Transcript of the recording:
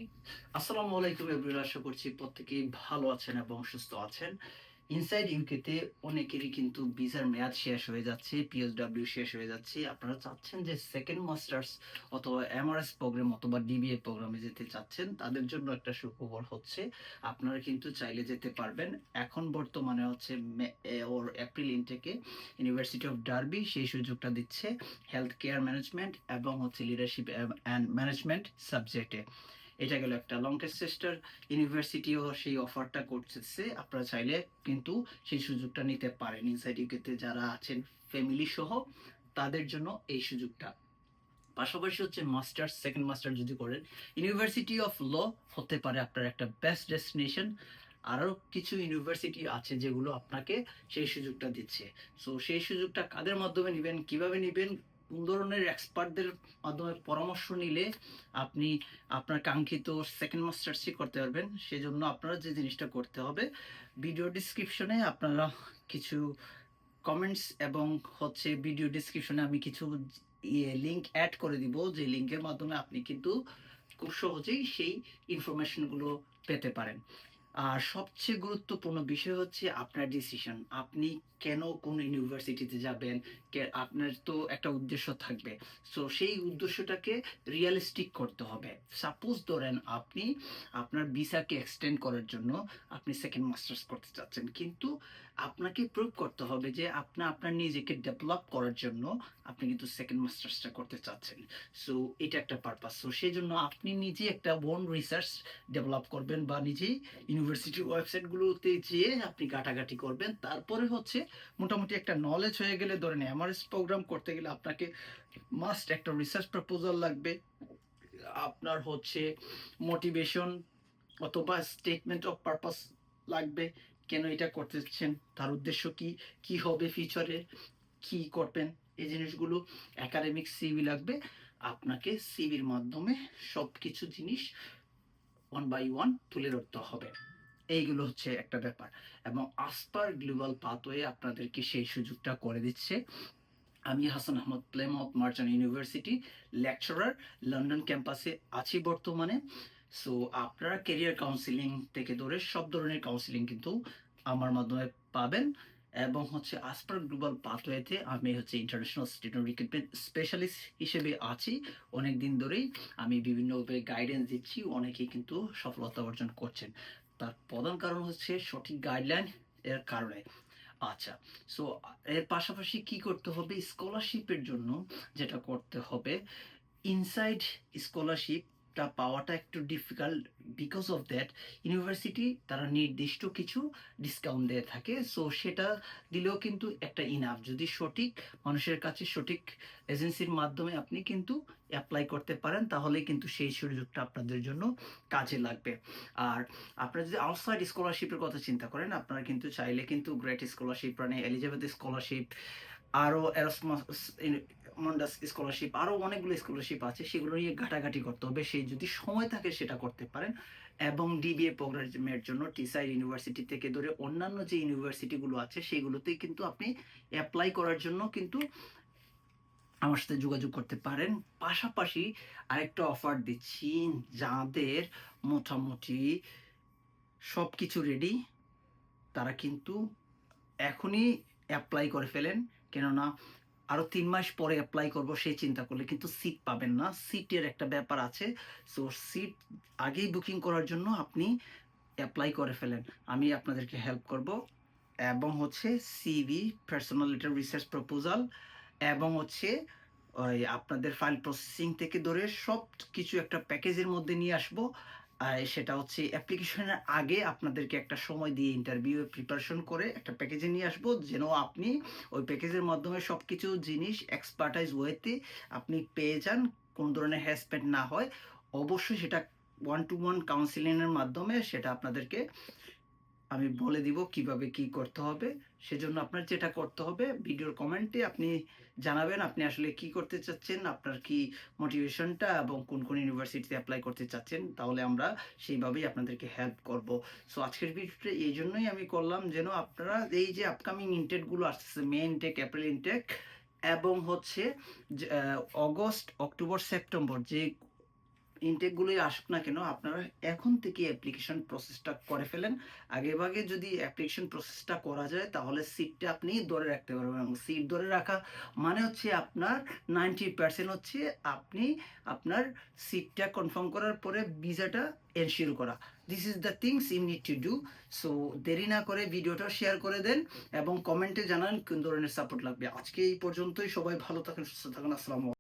আসসালামু আলাইকুম এভরিওয়ান, আশা করছি প্রত্যেকেই ভালো আছেন এবং সুস্থ আছেন। ইনসাইড ইউকেতে অনেকেরই কিন্তু ভিসার মেয়াদ শেষ হয়ে যাচ্ছে, পিএসডব্লিউ শেষ হয়ে যাচ্ছে। আপনারা চাচ্ছেন যে সেকেন্ড মাস্টার্স অথবা এমআরএস প্রোগ্রাম অথবা ডিবিএ প্রোগ্রামে যেতে চাচ্ছেন, তাদের জন্য একটা সুখবর হচ্ছে আপনারা কিন্তু চাইলে যেতে পারবেন। এখন বর্তমানে হচ্ছে ওর এপ্রিল ইনটেকে ইউনিভার্সিটি অফ ডার্বি সেই সুযোগটা দিচ্ছে হেলথ কেয়ার ম্যানেজমেন্ট এবং হচ্ছে লিডারশিপ অ্যান্ড ম্যানেজমেন্ট সাবজেক্টে। এটা গেল একটা। লঙ্কেস্টার ইউনিভার্সিটিও সেই অফারটা করতেছে। আপনারা চাইলে কিন্তু সেই সুযোগটা নিতে পারেন। ইনসাইড ইউকেতে যারা আছেন ফ্যামিলি সহ তাদের জন্য এই সুযোগটা। পাশাপাশি হচ্ছে মাস্টার্স, সেকেন্ড মাস্টার যদি করেন, ইউনিভার্সিটি অফ ল হতে পারে আপনার একটা বেস্ট ডেস্টিনেশন। আরও কিছু ইউনিভার্সিটি আছে যেগুলো আপনাকে সেই সুযোগটা দিচ্ছে। সো সেই সুযোগটা কাদের মাধ্যমে নেবেন, কিভাবে নেবেন, কোন ধরনের এক্সপার্টদের মাধ্যমে পরামর্শ নিলে আপনি আপনার কাঙ্ক্ষিত সেকেন্ড মাস্টার্সই করতে পারবেন, সেজন্য আপনারা যে জিনিসটা করতে হবে, ভিডিও ডিসক্রিপশনে আপনারা কিছু কমেন্টস এবং হচ্ছে ভিডিও ডিসক্রিপশনে আমি কিছু লিঙ্ক অ্যাড করে দিব, যে লিঙ্কের মাধ্যমে আপনি কিন্তু খুব সহজেই সেই ইনফরমেশনগুলো পেতে পারেন। আর সবচেয়ে গুরুত্বপূর্ণ বিষয় হচ্ছে আপনার ডিসিশন। আপনি কেন কোন ইউনিভার্সিটিতে যাবেন, আপনার তো একটা উদ্দেশ্য থাকবে। সো সেই উদ্দেশ্যটাকে রিয়েলিস্টিক করতে হবে। সাপোজ ধরেন আপনি আপনার ভিসাকে এক্সটেন্ড করার জন্য আপনি সেকেন্ড মাস্টার্স করতে চাচ্ছেন, কিন্তু আপনাকে প্রুভ করতে হবে যে আপনি আপনার নিজেকে ডেভেলপ করার জন্য আপনি কিন্তু সেকেন্ড মাস্টার্সটা করতে চাচ্ছেন। সো এটা একটা পারপাস। সো সেই জন্য আপনি নিজে একটা ওন রিসার্চ ডেভেলপ করবেন বা নিজেই ইউনিভার্সিটির ওয়েবসাইটগুলোতে যেয়ে আপনি ঘাটাঘাটি করবেন। তারপরে হচ্ছে মোটামুটি একটা নলেজ হয়ে গেলে, ধরেন এমআরএস প্রোগ্রাম করতে গেলে আপনাকে মাস্ট একটা রিসার্চ প্রপোজাল লাগবে। আপনার হচ্ছে মোটিভেশন অথবা স্টেটমেন্ট অফ পারপাস লাগবে। কেন এটা করতেছেন, তার উদ্দেশ্য কি, কি হবে ফিউচারে, কি করবেন, এই জিনিসগুলো। একাডেমিক সিভি লাগবে। আপনাকে সিভির মাধ্যমে সব কিছু জিনিস ওয়ান বাই ওয়ান তুলে ধরতে হবে। এইগুলো হচ্ছে একটা ব্যাপার। এবং আসপার গ্লোবাল পাথওয়ে আপনাদেরকে সেই সুযোগটা করে দিচ্ছে। আমি Hasan Ahmad, Plymouth Merchant University lecturer, London ক্যাম্পাসে আছি বর্তমানে। সো আপনারা কেরিয়ার কাউন্সিলিং থেকে ধরে সব ধরনের কাউন্সিলিং কিন্তু আমার মাধ্যমে পাবেন। এবং হচ্ছে আসপার গ্লোবাল পাথওয়েতে আমি হচ্ছে ইন্টারন্যাশনাল স্টুডেন্ট রিক্রুটমেন্ট স্পেশালিস্ট হিসেবে আছি। অনেক দিন ধরেই আমি বিভিন্নভাবে গাইডেন্স দিচ্ছি, অনেকেই কিন্তু সফলতা অর্জন করছেন। তার প্রধান কারণ হচ্ছে সঠিক গাইডলাইন এর কারণে। আচ্ছা। সো এর পাশাপাশি কি করতে হবে, স্কলারশিপের জন্য যেটা করতে হবে, ইনসাইড স্কলারশিপটা পাওয়াটা একটু difficult. Because of that university তারা নির্দিষ্ট কিছু ডিসকাউন্ট দিয়ে থাকে। সো সেটা দিলেও কিন্তু একটা ইনাফ, যদি সঠিক মানুষের কাছে সঠিক এজেন্সির মাধ্যমে আপনি কিন্তু অ্যাপ্লাই করতে পারেন, তাহলে কিন্তু সেই সুযোগটা আপনাদের জন্য কাজে লাগবে। আর আপনারা যদি আউটসাইড স্কলারশিপের কথা চিন্তা করেন, আপনারা কিন্তু চাইলে কিন্তু গ্রেট স্কলারশিপ, মানে এলিজাবেথ স্কলারশিপ, আরও এরসমাস মন্ডাস স্কলারশিপ, আরও অনেকগুলো স্কলারশিপ আছে, সেগুলো নিয়ে ঘাটাঘাটি করতে হবে। সেই যদি সময় থাকে সেটা করতে পারেন। এবং ডিবিএ প্রোগ্রামের জন্য টিসাইড ইউনিভার্সিটি থেকে ধরে অন্যান্য যে ইউনিভার্সিটিগুলো আছে সেগুলোতেই কিন্তু আপনি অ্যাপ্লাই করার জন্য কিন্তু আমার সাথে যোগাযোগ করতে পারেন। পাশাপাশি আরেকটা অফার দিচ্ছি, যাদের মোটামুটি সব কিছু রেডি, তারা কিন্তু এখনই অ্যাপ্লাই করে ফেলেন। কেননা আরও ৩ মাস পরে অ্যাপ্লাই করব সেই চিন্তা করলে কিন্তু সিট পাবেন না। সিটের একটা ব্যাপার আছে। সো সিট আগেই বুকিং করার জন্য আপনি অ্যাপ্লাই করে ফেলেন। আমি আপনাদেরকে হেল্প করব। এবং হচ্ছে CV, personal letter, research proposal এবং হচ্ছে ওই আপনাদের ফাইল প্রসেসিং থেকে ধরে সব কিছু একটা প্যাকেজের মধ্যে নিয়ে আসবো। সেটা হচ্ছে অ্যাপ্লিকেশনের আগে আপনাদেরকে একটা সময় দিয়ে ইন্টারভিউ প্রিপারেশন করে একটা প্যাকেজে নিয়ে আসবো, যেন আপনি ওই প্যাকেজের মাধ্যমে সব কিছু জিনিস এক্সপার্টাইজ ওয়েতে আপনি পেয়ে যান, কোন ধরনের হ্যারাসমেন্ট না হয়। অবশ্যই সেটা ওয়ান টু ওয়ান কাউন্সিলিংয়ের মাধ্যমে সেটা আপনাদেরকে আমি বলে দিব কিভাবে কি করতে হবে। সেজন্য আপনার যেটা করতে হবে, ভিডিওর কমেন্টে আপনি জানাবেন আপনি আসলে কি করতে চাচ্ছেন, আপনার কি মোটিভেশনটা এবং কোন কোন ইউনিভার্সিটিতে অ্যাপ্লাই করতে চাচ্ছেন, তাহলে আমরা সেইভাবেই আপনাদেরকে হেল্প করব। সো আজকের ভিডিওটা এই জন্যই আমি করলাম, যেন আপনারা এই যে আপকামিং ইনটেকগুলো আসতেছে, মে ইনটেক, এপ্রিল ইনটেক এবং হচ্ছে অগস্ট, অক্টোবর, সেপ্টেম্বর, যে ইনটেকগুলোই আসুক না কেন, আপনারা এখন থেকে অ্যাপ্লিকেশন প্রসেসটা করে ফেলেন। আগেভাগে যদি অ্যাপ্লিকেশন প্রসেসটা করা যায় তাহলে সিটটা আপনি ধরে রাখতে পারবেন, এবং সিট ধরে রাখা মানে হচ্ছে আপনার 90% হচ্ছে আপনি আপনার সিটটা কনফার্ম করার পরে ভিসাটা এনশিওর করা। This is the things you need to do. So দেরি না করে ভিডিওটা শেয়ার করে দেন এবং কমেন্টে জানান কোন ধরনের সাপোর্ট লাগবে। আজকে এই পর্যন্তই। সবাই ভালো থাকেন, সুস্থ থাকেন। আসসালামু